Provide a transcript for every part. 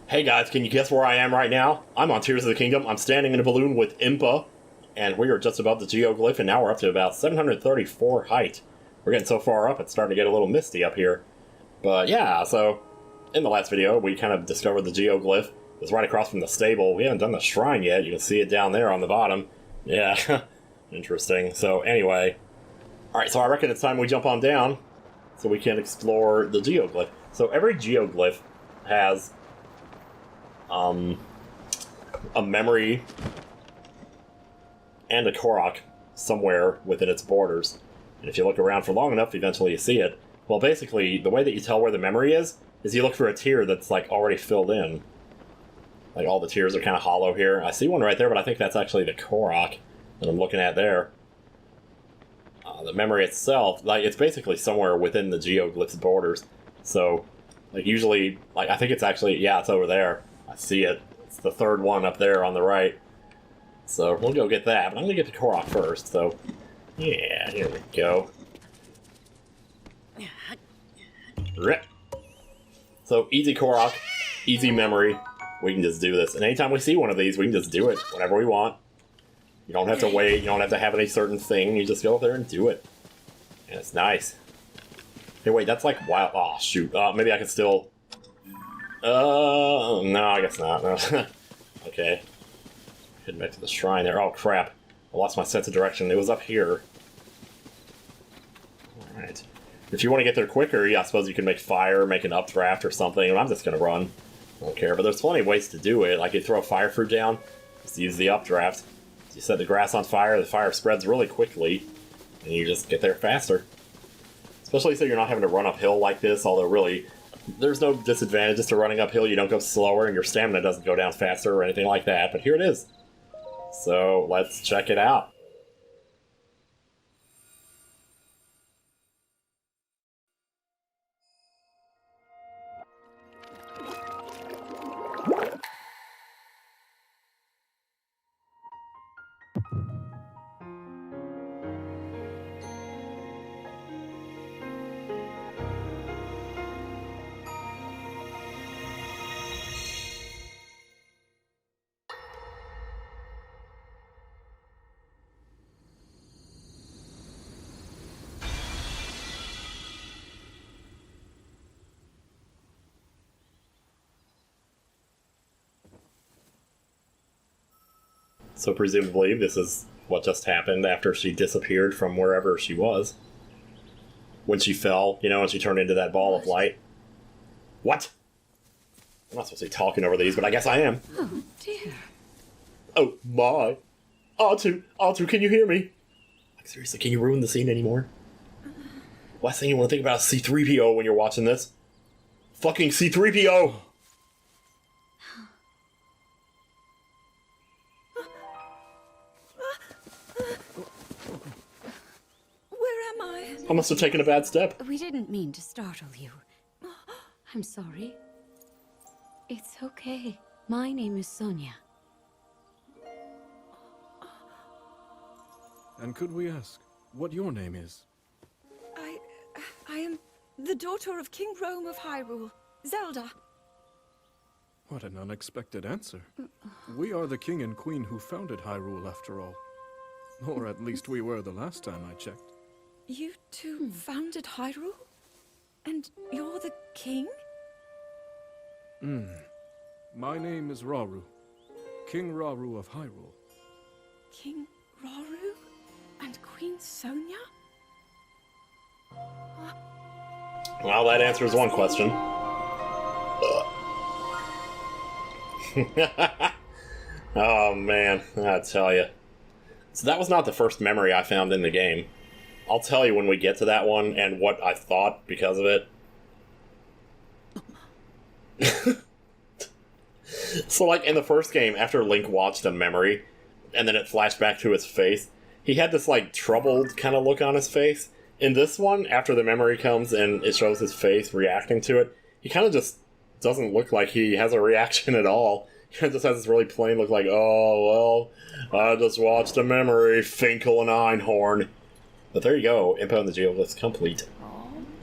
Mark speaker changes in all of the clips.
Speaker 1: Hey guys, can you guess where I am right now? I'm on Tears of the Kingdom. I'm standing in a balloon with Impa, and we are just above the geoglyph, and now we're up to about 734 height. We're getting so far up, it's starting to get a little misty up here. But yeah, so in the last video, we kind of discovered the geoglyph. It's right across from the stable. We haven't done the shrine yet. You can see it down there on the bottom. Yeah, interesting. So anyway, alright, so I reckon it's time we jump on down so we can explore the geoglyph. So every geoglyph has a memory and a Korok somewhere within its borders. And if you look around for long enough, eventually you see it. Well, basically, the way that you tell where the memory is you look for a tier that's, like, already filled in. Like, all the tiers are kind of hollow here. I see one right there, but I think that's actually the Korok that I'm looking at there. The memory itself, like, it's basically somewhere within the geoglyph's borders. So, like, usually, like, I think it's actually, yeah, it's over there. I see it. It's the third one up there on the right. So we'll go get that, but I'm going to get the Korok first, so yeah, here we go. Rip. So easy Korok, easy memory. We can just do this. And anytime we see one of these, we can just do it whenever we want. You don't have to wait, you don't have to have any certain thing, you just go up there and do it. And it's nice. Hey, wait, that's like wild. Oh, shoot. Maybe I can still... no, I guess not. No. Okay. Heading back to the shrine there. Oh, crap. I lost my sense of direction. It was up here. Alright. If you want to get there quicker, yeah, I suppose you can make fire, make an updraft or something, and I'm just going to run. I don't care, but there's plenty of ways to do it. Like, you throw a fire fruit down, just use the updraft. You set the grass on fire, the fire spreads really quickly, and you just get there faster. Especially so you're not having to run uphill like this, although really... There's no disadvantages to running uphill. You don't go slower, and your stamina doesn't go down faster or anything like that. But here it is. So let's check it out. So presumably this is what just happened after she disappeared from wherever she was. When she fell, you know, and she turned into that ball of light. What? I'm not supposed to be talking over these, but I guess I am.
Speaker 2: Oh, dear.
Speaker 1: Oh, my. R2, can you hear me? Like, seriously, can you ruin the scene anymore? Last thing you want to think about is C-3PO when you're watching this. Fucking C-3PO! I must have taken a bad step.
Speaker 2: We didn't mean to startle you. I'm sorry. It's okay. My name is Sonia.
Speaker 3: And could we ask what your name is?
Speaker 4: I am the daughter of King Rome of Hyrule, Zelda.
Speaker 3: What an unexpected answer. We are the king and queen who founded Hyrule, after all. Or at least we were the last time I checked.
Speaker 4: You two founded Hyrule? And you're the king?
Speaker 3: My name is Rauru. King Rauru of Hyrule.
Speaker 4: King Rauru? And Queen Sonia?
Speaker 1: Well, that answers one question. Oh, man. I tell you. So that was not the first memory I found in the game. I'll tell you when we get to that one and what I thought because of it. So, like, in the first game, after Link watched a memory, and then it flashed back to his face, he had this, like, troubled kind of look on his face. In this one, after the memory comes and it shows his face reacting to it, he kind of just doesn't look like he has a reaction at all. He just has this really plain look like, oh, well, I just watched a memory, Finkel and Einhorn. But there you go, Impa and the geoglyph's complete.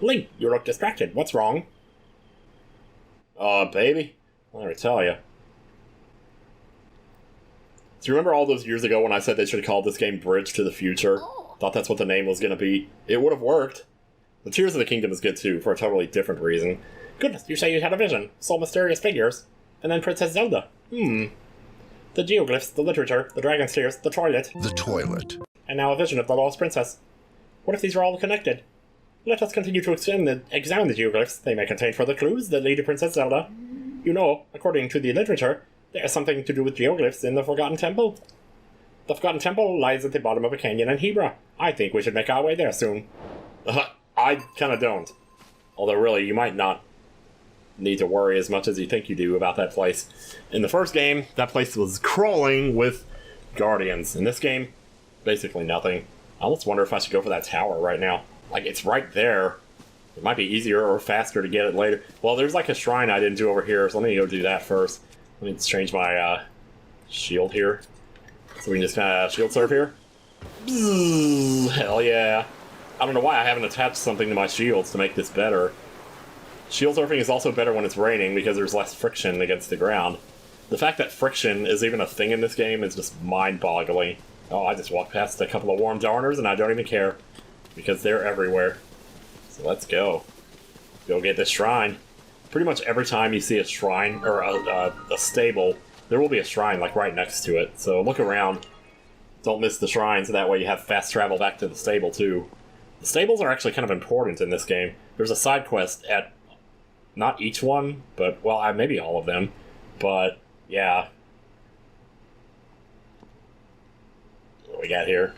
Speaker 1: Link, you look distracted. What's wrong? Baby? Let me tell you. Do you remember all those years ago when I said they should have called this game Bridge to the Future? Thought that's what the name was going to be. It would have worked. The Tears of the Kingdom is good too, for a totally different reason. Goodness, you say you had a vision. Saw mysterious figures. And then Princess Zelda. The geoglyphs, the literature, the dragon's tears, the toilet.
Speaker 5: The toilet.
Speaker 1: And now a vision of the lost princess. What if these are all connected? Let us continue to examine the geoglyphs. They may contain further clues that lead to Princess Zelda. You know, according to the literature, there is something to do with geoglyphs in the Forgotten Temple. The Forgotten Temple lies at the bottom of a canyon in Hebra. I think we should make our way there soon. I kind of don't. Although really, you might not need to worry as much as you think you do about that place. In the first game, that place was crawling with guardians. In this game, basically nothing. I almost wonder if I should go for that tower right now. Like, it's right there. It might be easier or faster to get it later. Well, there's like a shrine I didn't do over here, so let me go do that first. Let me change my shield here. So we can just kind of shield surf here. Bzzz, hell yeah. I don't know why I haven't attached something to my shields to make this better. Shield surfing is also better when it's raining because there's less friction against the ground. The fact that friction is even a thing in this game is just mind-boggling. Oh, I just walked past a couple of warm darners and I don't even care. Because they're everywhere. So let's go. Go get this shrine. Pretty much every time you see a shrine, or a stable, there will be a shrine like right next to it. So look around. Don't miss the shrine, so that way you have fast travel back to the stable too. The stables are actually kind of important in this game. There's a side quest at, not each one, but, well, maybe all of them. But, yeah. What do we got here?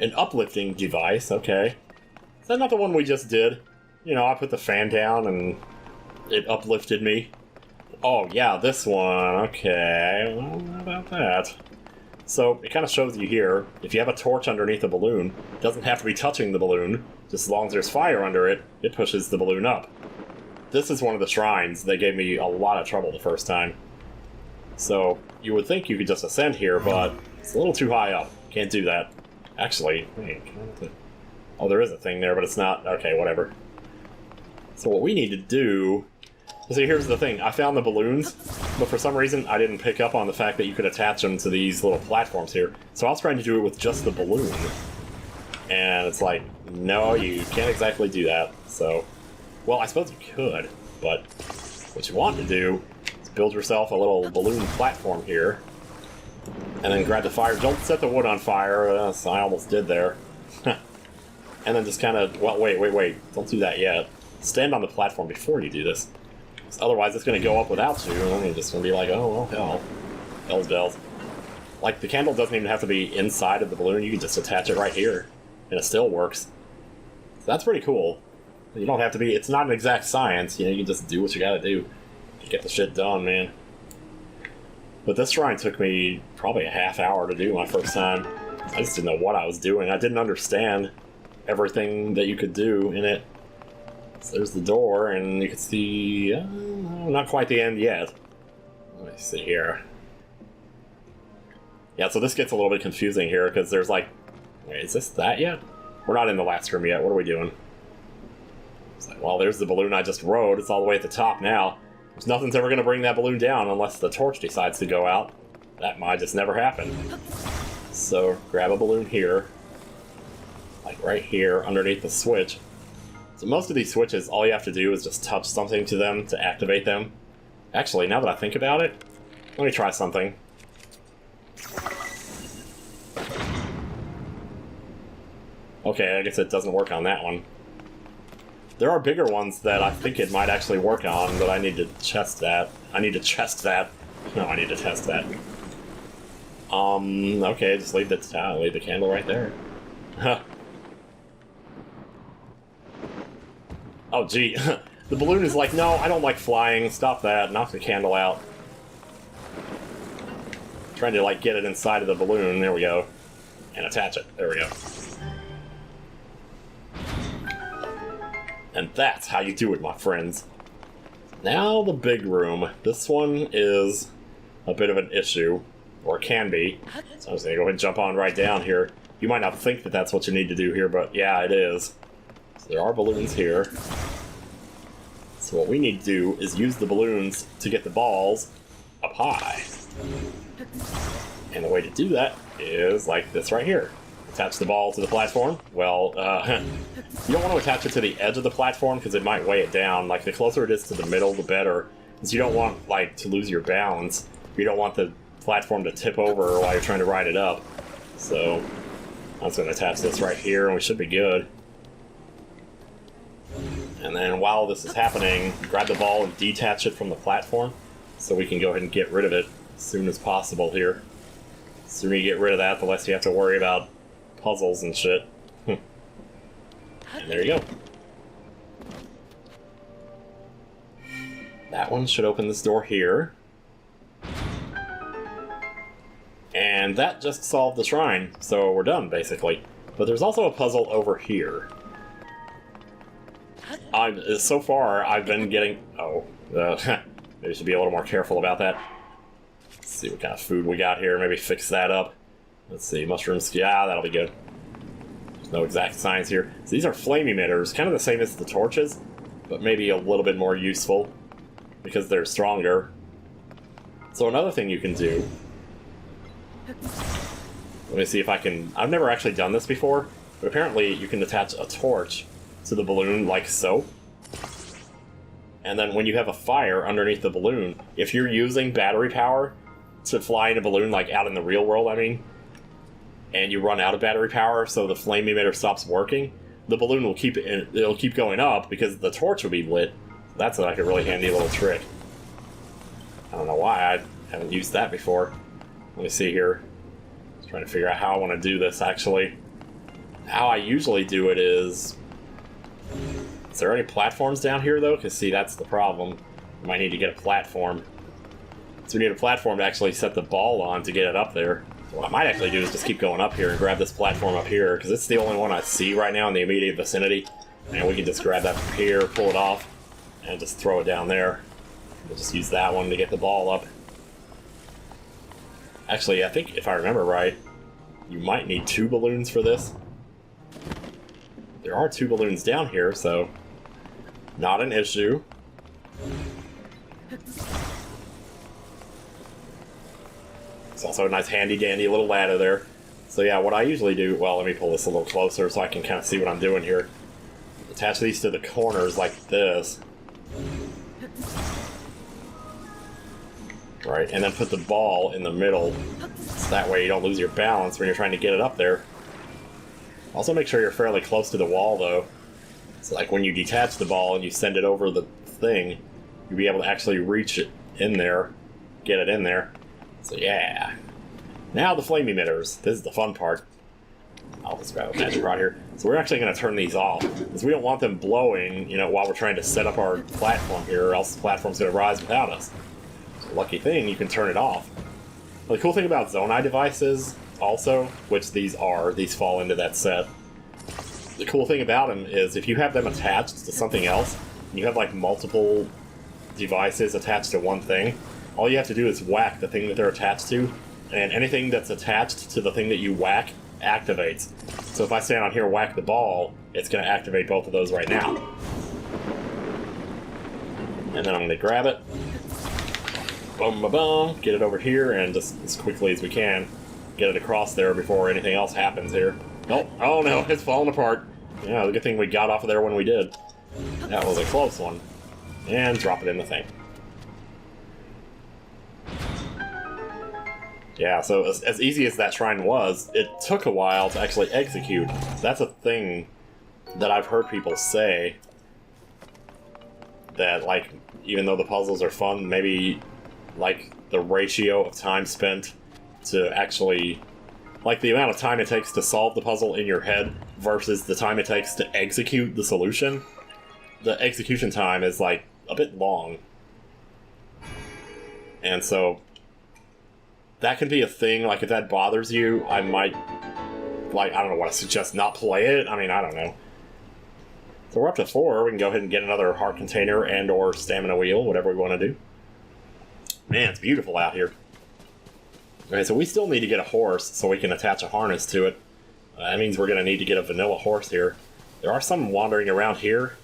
Speaker 1: An uplifting device, okay. Is that not the one we just did? You know, I put the fan down and it uplifted me. Oh, yeah, this one. Okay, well, how about that? So, it kind of shows you here, if you have a torch underneath a balloon, it doesn't have to be touching the balloon. Just as long as there's fire under it, it pushes the balloon up. This is one of the shrines that gave me a lot of trouble the first time. So, you would think you could just ascend here, but it's a little too high up. Can't do that. Actually, wait, oh, there is a thing there, but it's not. Okay, whatever. So what we need to do... See, here's the thing. I found the balloons, but for some reason I didn't pick up on the fact that you could attach them to these little platforms here. So I was trying to do it with just the balloon. And it's like, no, you can't exactly do that. So, well, I suppose you could, but what you want to do is build yourself a little balloon platform here. And then grab the fire. Don't set the wood on fire. I almost did there. And then just kind of... Well, wait. Don't do that yet. Stand on the platform before you do this. Otherwise, it's going to go up without you. And you're just going to be like, oh, well, hell. Hell's bells. Like, the candle doesn't even have to be inside of the balloon. You can just attach it right here. And it still works. So that's pretty cool. You don't have to be... It's not an exact science. You know, you can just do what you got to do to get the shit done, man. But this shrine took me probably a half hour to do my first time. I just didn't know what I was doing. I didn't understand everything that you could do in it. So there's the door, and you can see... not quite the end yet. Let me see here. Yeah, so this gets a little bit confusing here, because there's like... Wait, is this that yet? We're not in the last room yet. What are we doing? It's like, well, there's the balloon I just rode. It's all the way at the top now. Nothing's ever going to bring that balloon down unless the torch decides to go out. That might just never happen. So, grab a balloon here. Like right here, underneath the switch. So most of these switches, all you have to do is just touch something to them to activate them. Actually, now that I think about it, let me try something. Okay, I guess it doesn't work on that one. There are bigger ones that I think it might actually work on, but I need to test that. No, I need to test that. Okay, just leave the candle right there. Oh, gee. The balloon is like, no, I don't like flying. Stop that. Knock the candle out. Trying to, like, get it inside of the balloon. There we go. And attach it. There we go. And that's how you do it, my friends. Now the big room. This one is a bit of an issue, or can be. So I'm just gonna go ahead and jump on right down here. You might not think that that's what you need to do here, but yeah, it is. So there are balloons here. So what we need to do is use the balloons to get the balls up high. And the way to do that is like this right here. Attach the ball to the platform. Well, you don't want to attach it to the edge of the platform because it might weigh it down. Like, the closer it is to the middle, the better. Because you don't want, like, to lose your balance. You don't want the platform to tip over while you're trying to ride it up. So, I'm just going to attach this right here, and we should be good. And then while this is happening, grab the ball and detach it from the platform so we can go ahead and get rid of it as soon as possible here. The sooner you get rid of that, the less you have to worry about puzzles and shit. And there you go. That one should open this door here. And that just solved the shrine, so we're done, basically. But there's also a puzzle over here. So far, I've been getting... Oh, maybe should be a little more careful about that. Let's see what kind of food we got here, maybe fix that up. Let's see, mushrooms, yeah, that'll be good. There's no exact science here. So these are flame emitters, kind of the same as the torches, but maybe a little bit more useful, because they're stronger. So another thing you can do... Let me see if I can... I've never actually done this before, but apparently you can attach a torch to the balloon like so. And then when you have a fire underneath the balloon, if you're using battery power to fly in a balloon, like out in the real world, I mean, and you run out of battery power so the flame emitter stops working, the balloon will it'll keep going up because the torch will be lit. That's like a really handy little trick. I don't know why I haven't used that before. Let me see here. Just trying to figure out how I want to do this, actually. How I usually do it is... Is there any platforms down here, though? Because, see, that's the problem. We might need to get a platform. So we need a platform to actually set the ball on to get it up there. So what I might actually do is just keep going up here and grab this platform up here, because it's the only one I see right now in the immediate vicinity. And we can just grab that from here, pull it off, and just throw it down there. We'll just use that one to get the ball up. Actually, I think if I remember right, you might need 2 balloons for this. There are 2 balloons down here, so not an issue. It's also a nice handy-dandy little ladder there. So yeah, what I usually do... Well, let me pull this a little closer so I can kind of see what I'm doing here. Attach these to the corners like this. Right, and then put the ball in the middle, so that way you don't lose your balance when you're trying to get it up there. Also make sure you're fairly close to the wall, though. So like when you detach the ball and you send it over the thing, you'll be able to actually reach it in there, get it in there. So yeah. Now the flame emitters. This is the fun part. I'll just grab a magic rod here. So we're actually going to turn these off, because we don't want them blowing, you know, while we're trying to set up our platform here, or else the platform's going to rise without us. Lucky thing, you can turn it off. The cool thing about Zonai devices, also, which these fall into that set. The cool thing about them is if you have them attached to something else, and you have like multiple devices attached to one thing, all you have to do is whack the thing that they're attached to, and anything that's attached to the thing that you whack activates. So if I stand on here and whack the ball, it's going to activate both of those right now. And then I'm going to grab it. Boom, boom, boom, get it over here, and just as quickly as we can, get it across there before anything else happens here. Oh no, it's falling apart. Yeah, the good thing we got off of there when we did. That was a close one. And drop it in the thing. Yeah, so as easy as that shrine was, it took a while to actually execute. That's a thing that I've heard people say. That, like, even though the puzzles are fun, maybe... like the ratio of time spent to actually, like the amount of time it takes to solve the puzzle in your head versus the time it takes to execute the solution, the execution time is like a bit long. And so that can be a thing. Like if that bothers you, I might, like, I don't know what I suggest, not play it. I mean, I don't know. So we're up to 4. We can go ahead and get another heart container and or stamina wheel, whatever we want to do. Man, it's beautiful out here. Okay, so we still need to get a horse so we can attach a harness to it. That means we're going to need to get a vanilla horse here. There are some wandering around here,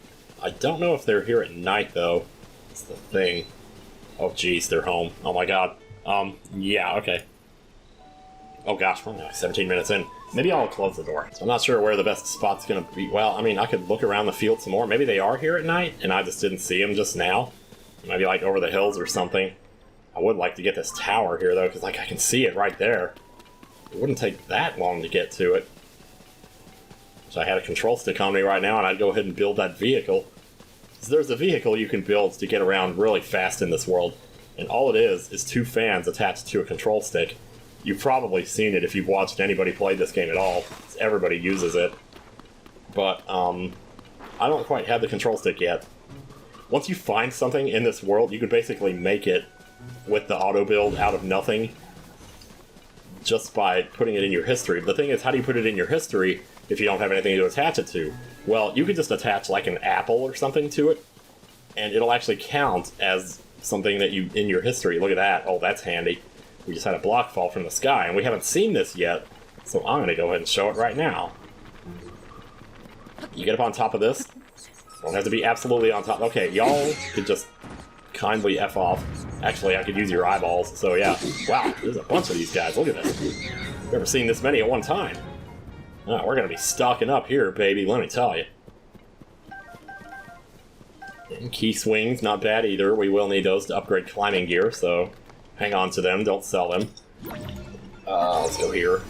Speaker 1: I don't know if they're here at night, though. That's the thing. Oh, jeez, they're home. Oh, my God. Yeah, okay. Oh, gosh, we're only like 17 minutes in. Maybe I'll close the door. So I'm not sure where the best spot's gonna be. Well, I mean, I could look around the field some more. Maybe they are here at night, and I just didn't see them just now. Maybe, like, over the hills or something. I would like to get this tower here, though, because, like, I can see it right there. It wouldn't take that long to get to it. So I had a control stick on me right now, and I'd go ahead and build that vehicle. So there's a vehicle you can build to get around really fast in this world. And all it is 2 fans attached to a control stick. You've probably seen it if you've watched anybody play this game at all. Everybody uses it. But, I don't quite have the control stick yet. Once you find something in this world, you can basically make it with the auto build out of nothing just by putting it in your history. But the thing is, how do you put it in your history if you don't have anything to attach it to? Well, you could just attach like an apple or something to it, and it'll actually count as something that you in your history. Look at that. Oh, that's handy. We just had a block fall from the sky, and we haven't seen this yet, so I'm going to go ahead and show it right now. You get up on top of this. Don't have to be absolutely on top. Okay, y'all could just kindly F off. Actually, I could use your eyeballs, so yeah. Wow, there's a bunch of these guys. Look at this. Never seen this many at one time. Oh, we're going to be stocking up here, baby, let me tell you. And key swings, not bad either. We will need those to upgrade climbing gear, so hang on to them, don't sell them. Let's go here.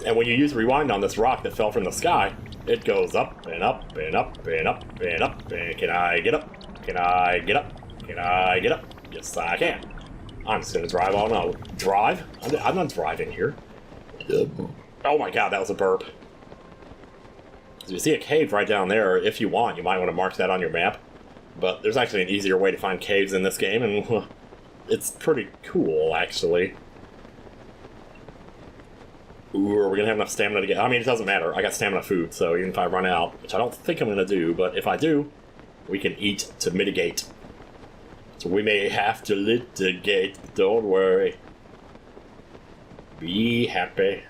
Speaker 1: And when you use rewind on this rock that fell from the sky, it goes up and up and up and up and up. And can I get up? Can I get up? Can I get up? Yes, I can. I'm just gonna drive on out. Drive? I'm not driving here. Oh my god, that was a burp. So you see a cave right down there. If you want, you might want to mark that on your map. But there's actually an easier way to find caves in this game, and it's pretty cool, actually. Ooh, are we gonna have enough stamina to get... I mean, it doesn't matter. I got stamina food, so even if I run out, which I don't think I'm gonna do, but if I do, we can eat to mitigate. So we may have to litigate, but don't worry. Be happy.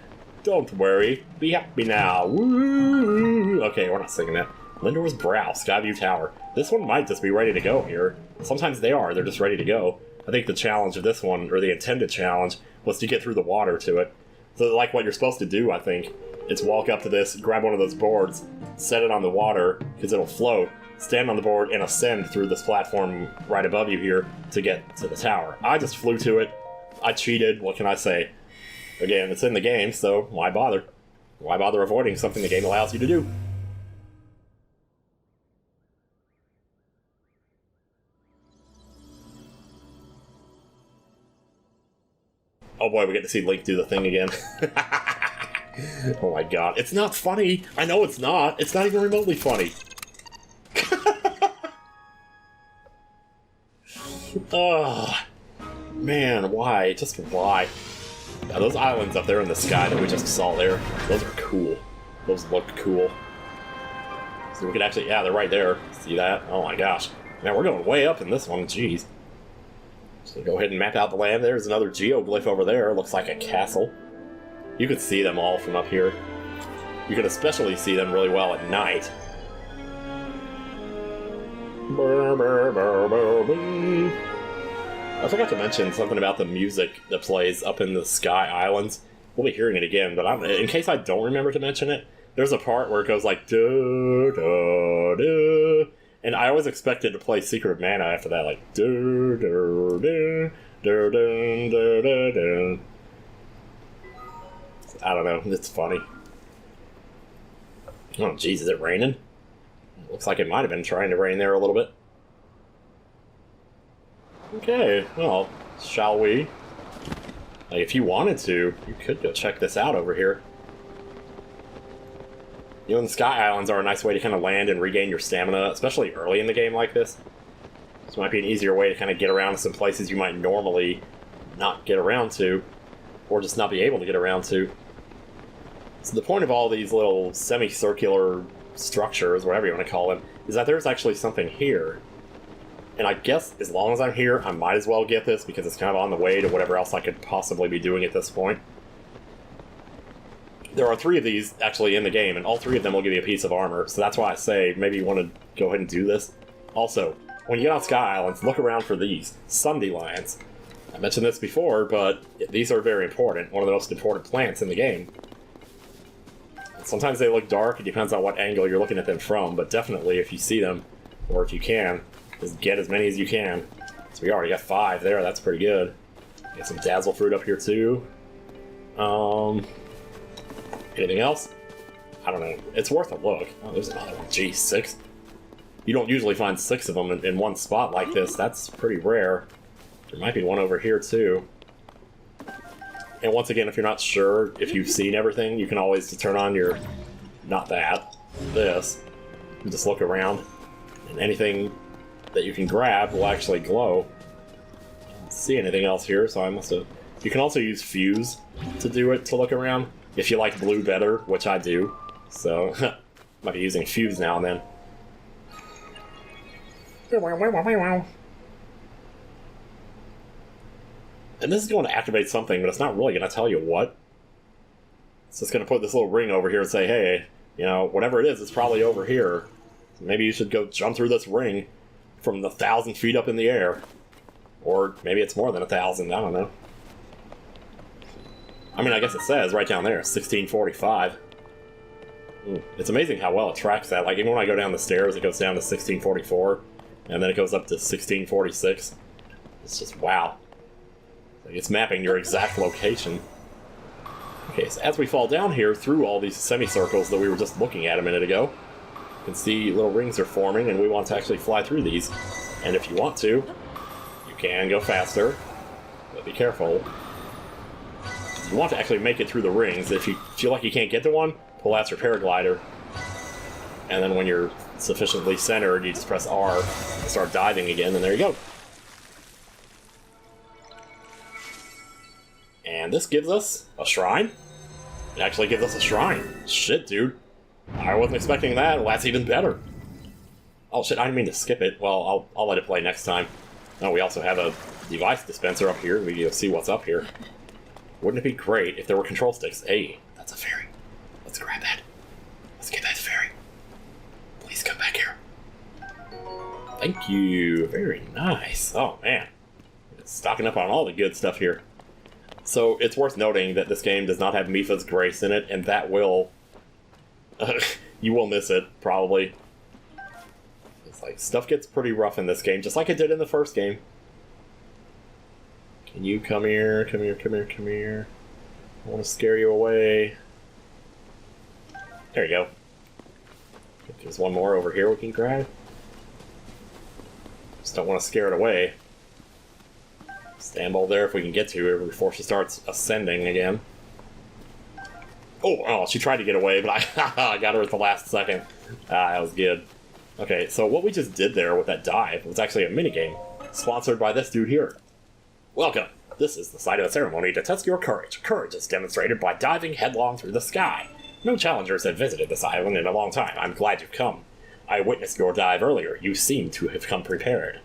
Speaker 1: Don't worry. Be happy now. Woo! Okay, we're not singing that. Lindor's Brow, Skyview Tower. This one might just be ready to go here. Sometimes they are. They're just ready to go. I think the challenge of this one, or the intended challenge, was to get through the water to it. So like what you're supposed to do, I think, is walk up to this, grab one of those boards, set it on the water, because it'll float, stand on the board, and ascend through this platform right above you here to get to the tower. I just flew to it. I cheated. What can I say? Again, it's in the game, so why bother? Why bother avoiding something the game allows you to do? Oh boy, we get to see Link do the thing again. Oh my god. It's not funny! I know it's not! It's not even remotely funny! Oh, man, why? Just why? Yeah, those islands up there in the sky that we just saw there, those are cool. Those look cool. So we could actually, yeah, they're right there. See that? Oh my gosh. Man, we're going way up in this one, jeez. So go ahead and map out the land. There's another geoglyph over there. Looks like a castle. You could see them all from up here. You could especially see them really well at night. I forgot to mention something about the music that plays up in the Sky Islands. We'll be hearing it again, but in case I don't remember to mention it, there's a part where it goes like do do do, and I always expected to play Secret of Mana after that, like do do do do do do do do. I don't know, it's funny. Oh jeez, is it raining? Looks like it might have been trying to rain there a little bit. Okay, well, shall we? Like, if you wanted to, you could go check this out over here. You know, the Sky Islands are a nice way to kind of land and regain your stamina, especially early in the game like this. This might be an easier way to kind of get around to some places you might normally not get around to, or just not be able to get around to. So the point of all these little semicircular structures, whatever you want to call them, is that there's actually something here. And I guess as long as I'm here, I might as well get this because it's kind of on the way to whatever else I could possibly be doing at this point. There are 3 of these actually in the game, and all 3 of them will give you a piece of armor, so that's why I say maybe you want to go ahead and do this. Also, when you get on Sky Islands, look around for these Sundelions. I mentioned this before, but these are very important, one of the most important plants in the game. Sometimes they look dark, it depends on what angle you're looking at them from, but definitely if you see them, or if you can, just get as many as you can. So we already got 5 there, that's pretty good. Get some Dazzle Fruit up here too. Anything else? I don't know. It's worth a look. Oh, there's another one. Geez, 6. You don't usually find 6 of them in one spot like this. That's pretty rare. There might be one over here too. And once again, if you're not sure if you've seen everything, you can always turn on your... not that. This. And just look around. And anything that you can grab will actually glow. I don't see anything else here, so I must have... You can also use Fuse to do it, to look around. If you like blue better, which I do. So, might be using Fuse now and then. And this is going to activate something, but it's not really going to tell you what. It's just going to put this little ring over here and say, hey, you know, whatever it is, it's probably over here. Maybe you should go jump through this ring from 1,000 feet up in the air. Or maybe it's more than 1,000, I don't know. I mean, I guess it says right down there, 1645. It's amazing how well it tracks that. Like, even when I go down the stairs, it goes down to 1644, and then it goes up to 1646. It's just, wow. Like, it's mapping your exact location. Okay, so as we fall down here through all these semicircles that we were just looking at a minute ago, you can see little rings are forming, and we want to actually fly through these. And if you want to, you can go faster, but be careful. You want to actually make it through the rings. If you feel like you can't get to one, pull out your paraglider. And then when you're sufficiently centered, you just press R and start diving again, and there you go. And this gives us a shrine. It actually gives us a shrine. Shit, dude. I wasn't expecting that. Well, that's even better. Oh shit, I didn't mean to skip it. Well, I'll let it play next time. Oh, we also have a device dispenser up here. We can see what's up here. Wouldn't it be great if there were control sticks? Hey, that's a fairy. Let's grab that. Let's get that fairy. Please come back here. Thank you. Very nice. Oh, man. Stocking up on all the good stuff here. So, it's worth noting that this game does not have Mipha's Grace in it, and that will... you will miss it, probably. It's like, stuff gets pretty rough in this game, just like it did in the first game. Can you come here? Come here, come here, come here. I want to scare you away. There you go. There's one more over here we can grab. Just don't want to scare it away. Stand by there if we can get to her before she starts ascending again. Oh, she tried to get away, but I got her at the last second. That was good. Okay, so what we just did there with that dive was actually a minigame, sponsored by this dude here. Welcome. This is the site of the ceremony to test your courage. Courage is demonstrated by diving headlong through the sky. No challengers have visited this island in a long time. I'm glad you've come. I witnessed your dive earlier. You seem to have come prepared.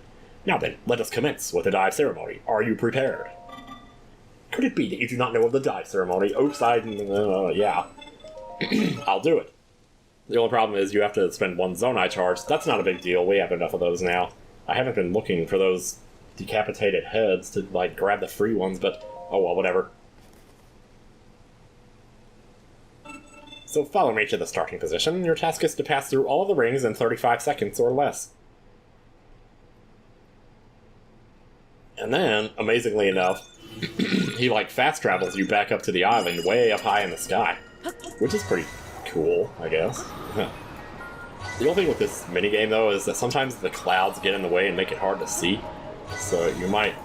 Speaker 1: Now then, let us commence with the dive ceremony. Are you prepared? Could it be that you do not know of the dive ceremony? Oops, yeah. I'll do it. The only problem is you have to spend 1 Zonai charge. That's not a big deal. We have enough of those now. I haven't been looking for those decapitated heads to, like, grab the free ones, but oh well, whatever. So follow me to the starting position. Your task is to pass through all of the rings in 35 seconds or less. And then, amazingly enough, he, like, fast travels you back up to the island way up high in the sky. Which is pretty cool, I guess. The only thing with this minigame, though, is that sometimes the clouds get in the way and make it hard to see. So you might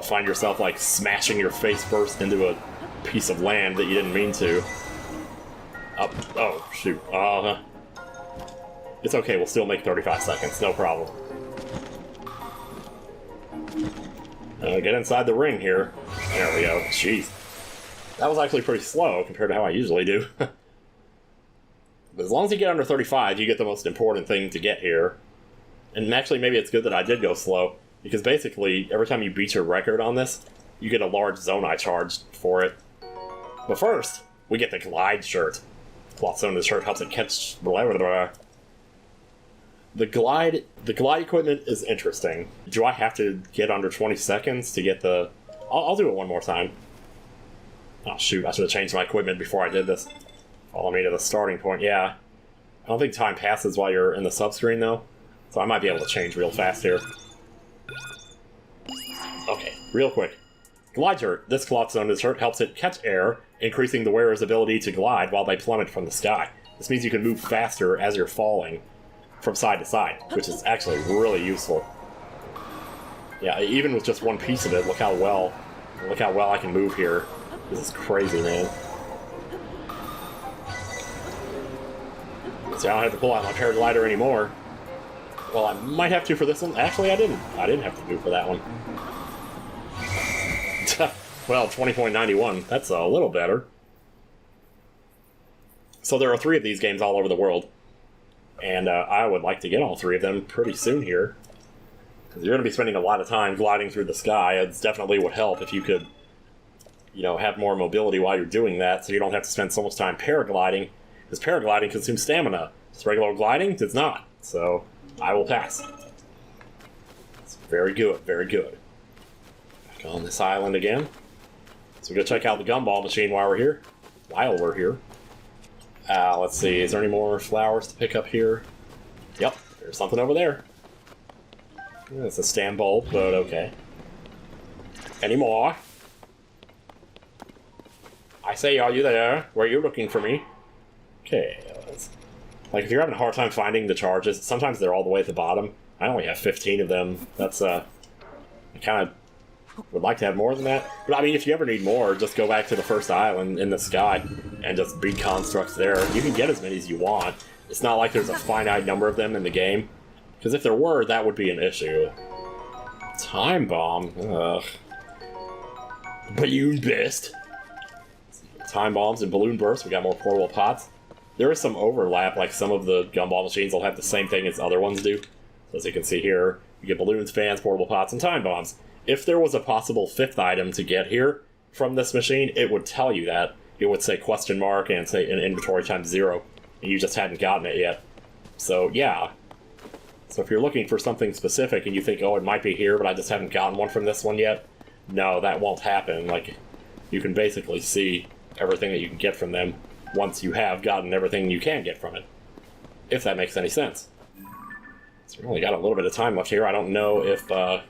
Speaker 1: find yourself, like, smashing your face first into a piece of land that you didn't mean to. Oh, shoot. It's okay, we'll still make 35 seconds, no problem. Get inside the ring here. There we go. Jeez. That was actually pretty slow compared to how I usually do. But as long as you get under 35, you get the most important thing to get here. And actually, maybe it's good that I did go slow, because basically, every time you beat your record on this, you get a large Zonai charge for it. But first, We get the glide shirt. Cloth sewn to the shirt helps it catch... Blah, blah, blah. The glide equipment is interesting. Do I have to get under 20 seconds to get the... I'll do it one more time. Oh shoot, I should have changed my equipment before I did this. Follow me to the starting point, yeah. I don't think time passes while you're in the subscreen though. So I might be able to change real fast here. Okay, real quick. Glide shirt. This cloth sewn to the shirt helps it catch air, increasing the wearer's ability to glide while they plummet from the sky. This means you can move faster as you're falling from side to side, which is actually really useful. Yeah, even with just one piece of it, look how well I can move here. This is crazy, man. See, I don't have to pull out my paraglider anymore. Well, I might have to for this one. Actually, I didn't. I didn't have to do for that one. Well, 20.91. That's a little better. So there are 3 of these games all over the world. And I would like to get all 3 of them pretty soon here. Because you're going to be spending a lot of time gliding through the sky. It definitely would help if you could, you know, have more mobility while you're doing that, so you don't have to spend so much time paragliding. Because paragliding consumes stamina. Just regular gliding does not. So I will pass. It's very good, very good. Back on this island again. So we're going to check out the gumball machine while we're here. Let's see, is there any more flowers to pick up here? Yep, there's something over there. It's a stand bulb, but okay. Any more? I say, are you there? Were you looking for me? Okay, like if you're having a hard time finding the charges, sometimes they're all the way at the bottom. I only have 15 of them. That's, I kind of would like to have more than that. But I mean, if you ever need more, just go back to the first island in the sky and just beat constructs there. You can get as many as you want. It's not like there's a finite number of them in the game. Because if there were, that would be an issue. Time bomb. Ugh. Balloon burst. Time bombs and balloon bursts. We got more portable pots. There is some overlap, like some of the gumball machines will have the same thing as other ones do. So as you can see here, you get balloons, fans, portable pots, and time bombs. If there was a possible 5th item to get here from this machine, it would tell you that. It would say question mark and say an inventory times 0, and you just hadn't gotten it yet. So yeah. So if you're looking for something specific and you think, oh, it might be here, but I just haven't gotten one from this one yet, no, that won't happen. Like, you can basically see everything that you can get from them once you have gotten everything you can get from it. If that makes any sense. So we only got a little bit of time left here. I don't know if, we got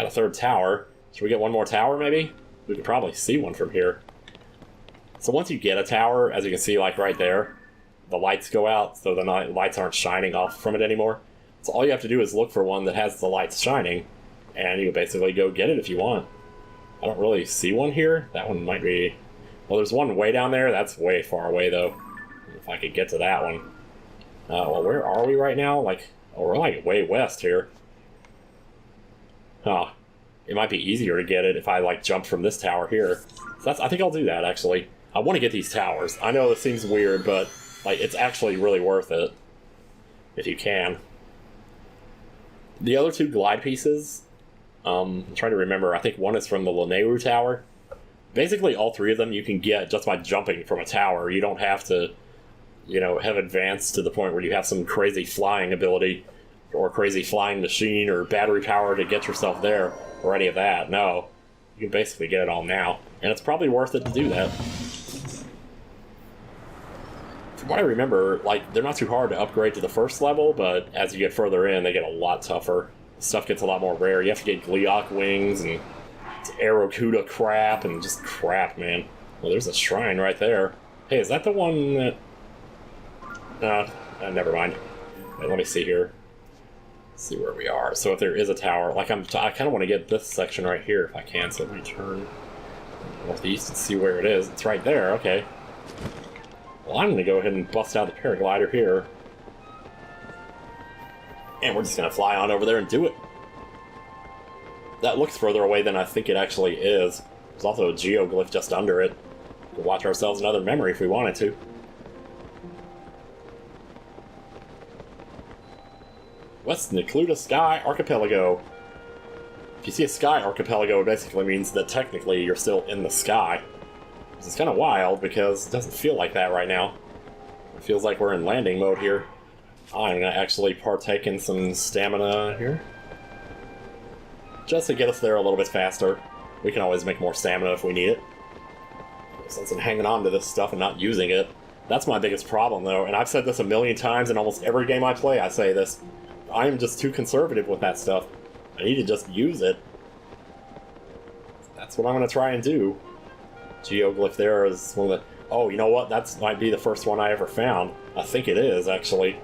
Speaker 1: a 3rd tower. Should we get one more tower, maybe? We could probably see one from here. So once you get a tower, as you can see, like right there, the lights go out, so the lights aren't shining off from it anymore. So all you have to do is look for one that has the lights shining, and you can basically go get it if you want. I don't really see one here. That one might be... Well, there's one way down there. That's way far away, though. If I could get to that one. Well, where are we right now? Like, oh, we're like way west here. Huh. It might be easier to get it if I, like, jumped from this tower here. So I think I'll do that, actually. I want to get these towers. I know this seems weird, but, like, it's actually really worth it. If you can. The other 2 glide pieces... I'm trying to remember. I think one is from the Lanayru Tower. Basically, all 3 of them you can get just by jumping from a tower. You don't have to, you know, have advanced to the point where you have some crazy flying ability or crazy flying machine or battery power to get yourself there or any of that. No. You can basically get it all now. And it's probably worth it to do that. From what I remember, like, they're not too hard to upgrade to the 1st level, but as you get further in, they get a lot tougher. Stuff gets a lot more rare. You have to get Gleeok wings and Arakuda crap and just crap, man. Well, there's a shrine right there. Hey, is that the one that... never mind. Wait, let me see here. Let's see where we are. So if there is a tower, like I kind of want to get this section right here if I can. So let me turn northeast and see where it is. It's right there. Okay. Well, I'm going to go ahead and bust out the paraglider here. And we're just going to fly on over there and do it. That looks further away than I think it actually is. There's also a geoglyph just under it. We could watch ourselves another memory if we wanted to. West Necluda Sky Archipelago. If you see a sky archipelago, it basically means that technically you're still in the sky. It's kind of wild because it doesn't feel like that right now. It feels like we're in landing mode here. I'm gonna actually partake in some stamina here. Just to get us there a little bit faster. We can always make more stamina if we need it. No sense in hanging on to this stuff and not using it. That's my biggest problem though, and I've said this a million times in almost every game I play, I say this. I am just too conservative with that stuff. I need to just use it. That's what I'm gonna try and do. Geoglyph there is one of the... Oh, you know what? That might be the first one I ever found. I think it is, actually.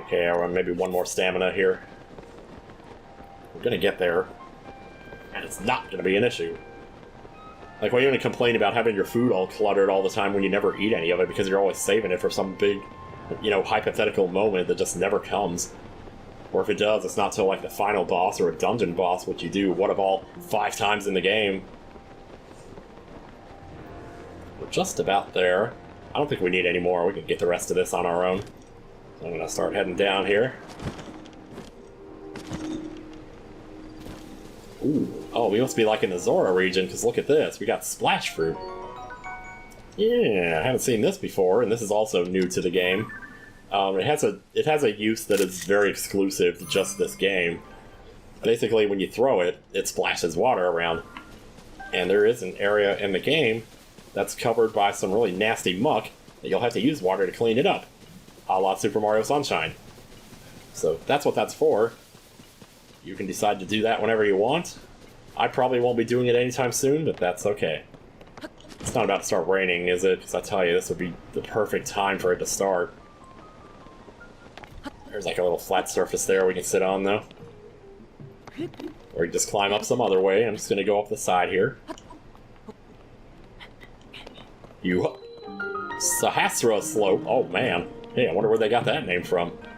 Speaker 1: Okay, I want maybe one more stamina here. We're gonna get there. And it's not gonna be an issue. Like, why are you gonna complain about having your food all cluttered all the time when you never eat any of it because you're always saving it for some big, you know, hypothetical moment that just never comes? Or if it does, it's not till like the final boss or a dungeon boss, which you do, what of all 5 times in the game. We're just about there. I don't think we need any more. We can get the rest of this on our own. So I'm gonna start heading down here. Ooh. Oh, we must be like in the Zora region, because look at this. We got splash fruit. Yeah, I haven't seen this before, and this is also new to the game. It has a use that is very exclusive to just this game. Basically, when you throw it, it splashes water around. And there is an area in the game that's covered by some really nasty muck that you'll have to use water to clean it up. A la Super Mario Sunshine. So that's what that's for. You can decide to do that whenever you want. I probably won't be doing it anytime soon, but that's okay. It's not about to start raining, is it? Because I tell you, this would be the perfect time for it to start. There's like a little flat surface there we can sit on, though. Or you just climb up some other way. I'm just going to go up the side here. You... Sahasra Slope. Oh, man. Hey, I wonder where they got that name from.